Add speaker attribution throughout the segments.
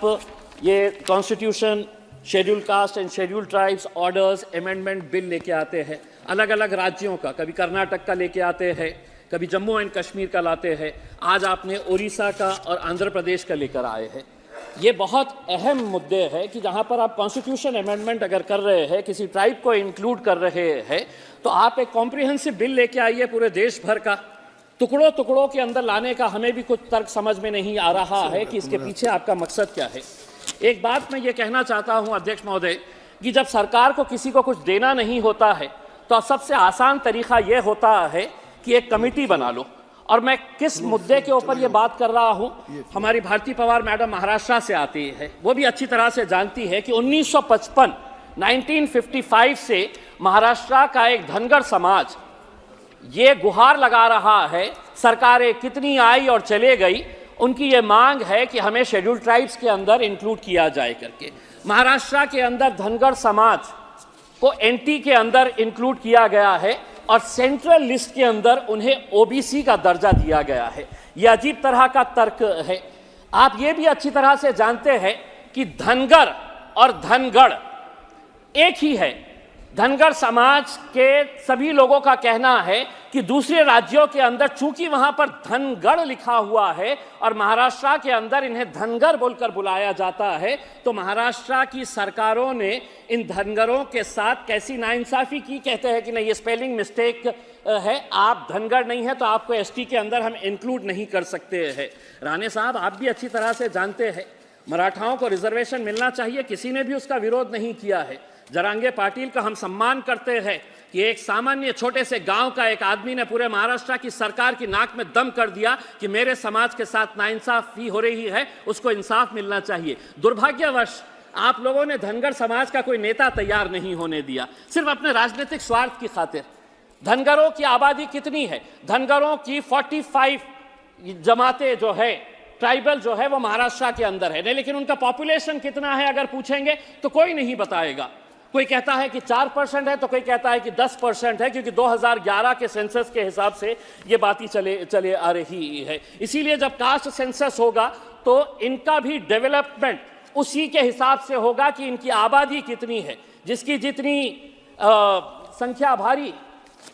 Speaker 1: ये constitution schedule caste and schedule tribes orders amendment bill लेके आते हैं अलग अलग राज्यों का, कभी कर्नाटक का लेके आते हैं, कभी जम्मू एंड कश्मीर का लाते हैं, आज आपने उड़ीसा का और आंध्र प्रदेश का लेकर आए हैं। ये बहुत अहम मुद्दे हैं कि जहाँ पर आप कॉन्स्टिट्यूशन अमेंडमेंट अगर कर रहे हैं, किसी ट्राइब को इंक्लूड कर रहे हैं, तो आप एक कॉम्प्रिहेंसिव बिल लेके आइए पूरे देश भर का। टुकड़ों टुकड़ों के अंदर लाने का हमें भी कुछ तर्क समझ में नहीं आ रहा है कि इसके पीछे आपका मकसद क्या है। एक बात मैं ये कहना चाहता हूं अध्यक्ष महोदय कि जब सरकार को किसी को कुछ देना नहीं होता है तो सबसे आसान तरीका ये होता है कि एक कमेटी बना लो। और मैं किस मुद्दे के ऊपर ये बात कर रहा हूं, हमारी भारती पवार मैडम महाराष्ट्र से आती है, वो भी अच्छी तरह से जानती है कि 1955 से महाराष्ट्र का एक धनगर समाज ये गुहार लगा रहा है, सरकारें कितनी आई और चले गई, उनकी ये मांग है कि हमें शेड्यूल ट्राइब्स के अंदर इंक्लूड किया जाए करके। महाराष्ट्र के अंदर धनगर समाज को एनटी के अंदर इंक्लूड किया गया है और सेंट्रल लिस्ट के अंदर उन्हें ओबीसी का दर्जा दिया गया है। यह अजीब तरह का तर्क है। आप ये भी अच्छी तरह से जानते हैं कि धनगर और धनगढ़ एक ही है। धनगर समाज के सभी लोगों का कहना है कि दूसरे राज्यों के अंदर चूंकि वहां पर धनगढ़ लिखा हुआ है और महाराष्ट्र के अंदर इन्हें धनगर बोलकर बुलाया जाता है, तो महाराष्ट्र की सरकारों ने इन धनगरों के साथ कैसी नाइंसाफी की। कहते हैं कि नहीं, ये स्पेलिंग मिस्टेक है, आप धनगर नहीं है तो आपको एसटी के अंदर हम इंक्लूड नहीं कर सकते हैं। राणे साहब, आप भी अच्छी तरह से जानते हैं मराठाओं को रिजर्वेशन मिलना चाहिए, किसी ने भी उसका विरोध नहीं किया है। जरांगे पाटिल का हम सम्मान करते हैं कि एक सामान्य छोटे से गांव का एक आदमी ने पूरे महाराष्ट्र की सरकार की नाक में दम कर दिया कि मेरे समाज के साथ नाइंसाफी हो रही है, उसको इंसाफ मिलना चाहिए। दुर्भाग्यवश आप लोगों ने धनगर समाज का कोई नेता तैयार नहीं होने दिया, सिर्फ अपने राजनीतिक स्वार्थ की खातिर। धनगरों की आबादी कितनी है? धनगरों की 45 जमातें जो है, ट्राइबल जो है, वो महाराष्ट्र के अंदर है, नहीं, लेकिन उनका पॉपुलेशन कितना है अगर पूछेंगे तो कोई नहीं बताएगा। कोई कहता है कि 4% है तो कोई कहता है कि 10% है, क्योंकि 2011 के सेंसस के हिसाब से ये बातें चले आ रही है। इसीलिए जब कास्ट सेंसस होगा तो इनका भी डेवलपमेंट उसी के हिसाब से होगा कि इनकी आबादी कितनी है, जिसकी जितनी संख्या भारी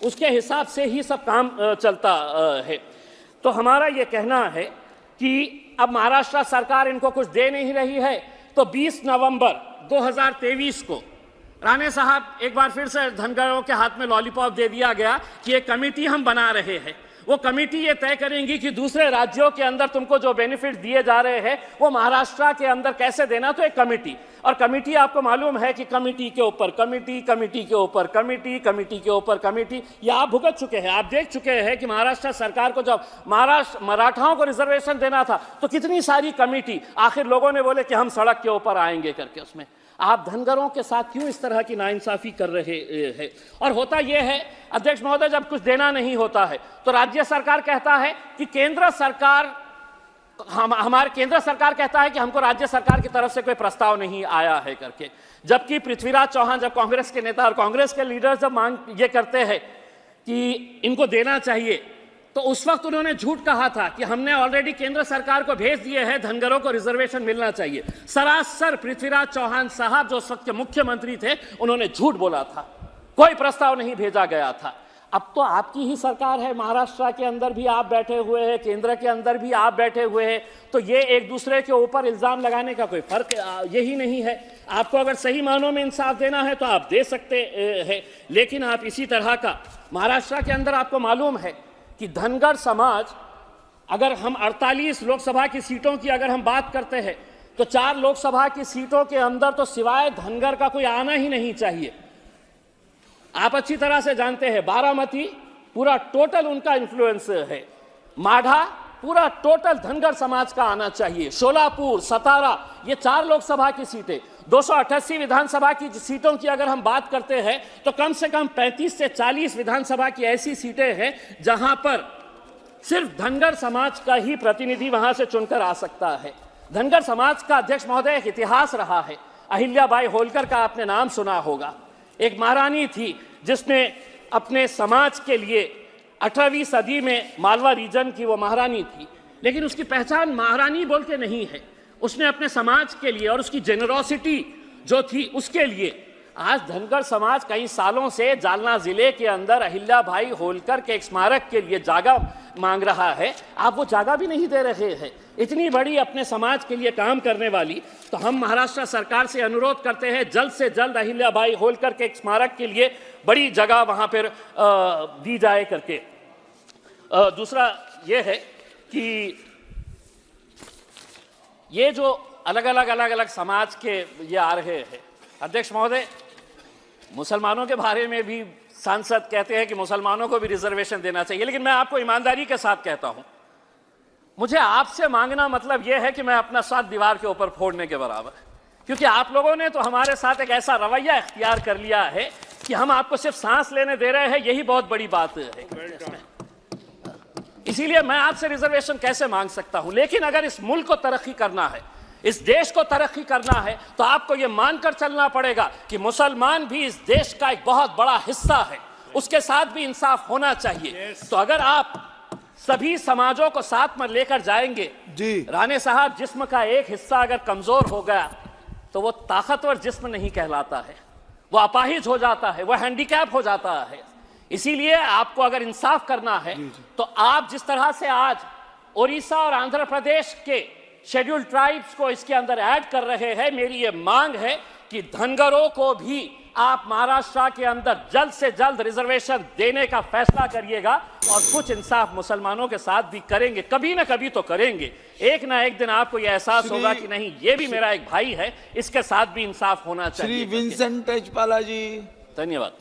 Speaker 1: उसके हिसाब से ही सब काम चलता है। तो हमारा ये कहना है कि अब महाराष्ट्र सरकार इनको कुछ दे नहीं रही है, तो 20 नवंबर 2023 को राणे साहब एक बार फिर से धनगरों के हाथ में लॉलीपॉप दे दिया गया कि एक कमेटी हम बना रहे हैं। वो कमेटी ये तय करेंगी कि दूसरे राज्यों के अंदर तुमको जो बेनिफिट दिए जा रहे हैं वो महाराष्ट्र के अंदर कैसे देना। तो एक कमेटी, और कमेटी आपको मालूम है कि कमेटी के ऊपर कमेटी, कमेटी के ऊपर कमेटी, कमेटी के ऊपर कमेटी, ये आप भुगत चुके हैं। आप देख चुके हैं कि महाराष्ट्र सरकार को जब मराठाओं को रिजर्वेशन देना था तो कितनी सारी कमेटी, आखिर लोगों ने बोले कि हम सड़क के ऊपर आएंगे करके। उसमें आप धनगरों के साथ क्यों इस तरह की नाइंसाफी कर रहे हैं? और होता यह है अध्यक्ष महोदय, जब कुछ देना नहीं होता है तो राज्य सरकार कहता है कि केंद्र सरकार कहता है कि हमको राज्य सरकार की तरफ से कोई प्रस्ताव नहीं आया है करके। जबकि पृथ्वीराज चौहान, जब कांग्रेस के नेता और कांग्रेस के लीडर जब मांग ये करते हैं कि इनको देना चाहिए, तो उस वक्त उन्होंने झूठ कहा था कि हमने ऑलरेडी केंद्र सरकार को भेज दिए हैं, धनगरों को रिजर्वेशन मिलना चाहिए। सरासर पृथ्वीराज चौहान साहब जो उस वक्त के मुख्यमंत्री थे, उन्होंने झूठ बोला था, कोई प्रस्ताव नहीं भेजा गया था। अब तो आपकी ही सरकार है, महाराष्ट्र के अंदर भी आप बैठे हुए हैं, केंद्र के अंदर भी आप बैठे हुए हैं, तो ये एक दूसरे के ऊपर इल्जाम लगाने का कोई फर्क यही नहीं है। आपको अगर सही मानों में इंसाफ देना है तो आप दे सकते हैं, लेकिन आप इसी तरह का महाराष्ट्र के अंदर आपको मालूम है कि धनगर समाज, अगर हम 48 लोकसभा की सीटों की अगर हम बात करते हैं तो 4 लोकसभा की सीटों के अंदर तो सिवाय धनगर का कोई आना ही नहीं चाहिए। आप अच्छी तरह से जानते हैं बारामती पूरा टोटल उनका इन्फ्लुएंस है, माढ़ा पूरा टोटल धनगर समाज का आना चाहिए, शोलापुर, सतारा, ये 4 लोकसभा की सीटें। 288 विधानसभा की सीटों की अगर हम बात करते हैं तो कम से कम 35 से 40 विधानसभा की ऐसी सीटें हैं जहां पर सिर्फ धनगर समाज का ही प्रतिनिधि वहां से चुनकर आ सकता है। धनगर समाज का अध्यक्ष महोदय एक इतिहास रहा है। अहिल्याबाई होलकर का आपने नाम सुना होगा, एक महारानी थी जिसने अपने समाज के लिए 18वीं सदी में मालवा रीजन की वो महारानी थी, लेकिन उसकी पहचान महारानी बोल के नहीं है, उसने अपने समाज के लिए और उसकी जेनरोसिटी जो थी उसके लिए आज धनगर समाज कई सालों से जालना जिले के अंदर अहिल्याबाई होलकर के एक स्मारक के लिए जगह मांग रहा है। आप वो जगह भी नहीं दे रहे हैं। इतनी बड़ी अपने समाज के लिए काम करने वाली, तो हम महाराष्ट्र सरकार से अनुरोध करते हैं जल्द से जल्द अहिल्याबाई होलकर के एक स्मारक के लिए बड़ी जगह वहां पर दी जाए करके। दूसरा ये है कि ये जो अलग अलग समाज के ये आ रहे हैं, अध्यक्ष महोदय, मुसलमानों के बारे में भी सांसद कहते हैं कि मुसलमानों को भी रिजर्वेशन देना चाहिए, लेकिन मैं आपको ईमानदारी के साथ कहता हूं, मुझे आपसे मांगना मतलब यह है कि मैं अपना साथ दीवार के ऊपर फोड़ने के बराबर है, क्योंकि आप लोगों ने तो हमारे साथ एक ऐसा रवैया इख्तियार कर लिया है कि हम आपको सिर्फ सांस लेने दे रहे हैं, यही बहुत बड़ी बात है। इसीलिए मैं आपसे रिजर्वेशन कैसे मांग सकता हूं, लेकिन अगर इस मुल्क को तरक्की करना है, इस देश को तरक्की करना है, तो आपको यह मानकर चलना पड़ेगा कि मुसलमान भी इस देश का एक बहुत बड़ा हिस्सा है, उसके साथ भी इंसाफ होना चाहिए। तो अगर आप सभी समाजों को साथ में लेकर जाएंगे जी। राणे साहब, जिस्म का एक हिस्सा अगर कमजोर हो गया तो वो ताकतवर जिस्म नहीं कहलाता है, वो अपाहिज हो जाता है, वो हैंडीकैप हो जाता है। इसीलिए आपको अगर इंसाफ करना है तो आप जिस तरह से आज ओडिशा और आंध्र प्रदेश के शेड्यूल्ड ट्राइब्स को इसके अंदर ऐड कर रहे हैं, मेरी ये मांग है कि धनगरों को भी आप महाराष्ट्र के अंदर जल्द से जल्द रिजर्वेशन देने का फैसला करिएगा और कुछ इंसाफ मुसलमानों के साथ भी करेंगे, कभी ना कभी तो करेंगे। एक ना एक दिन आपको यह एहसास होगा कि नहीं, ये भी मेरा एक भाई है, इसके साथ भी इंसाफ होना चाहिए।
Speaker 2: श्री विंसेंट एच पाला जी,
Speaker 1: धन्यवाद।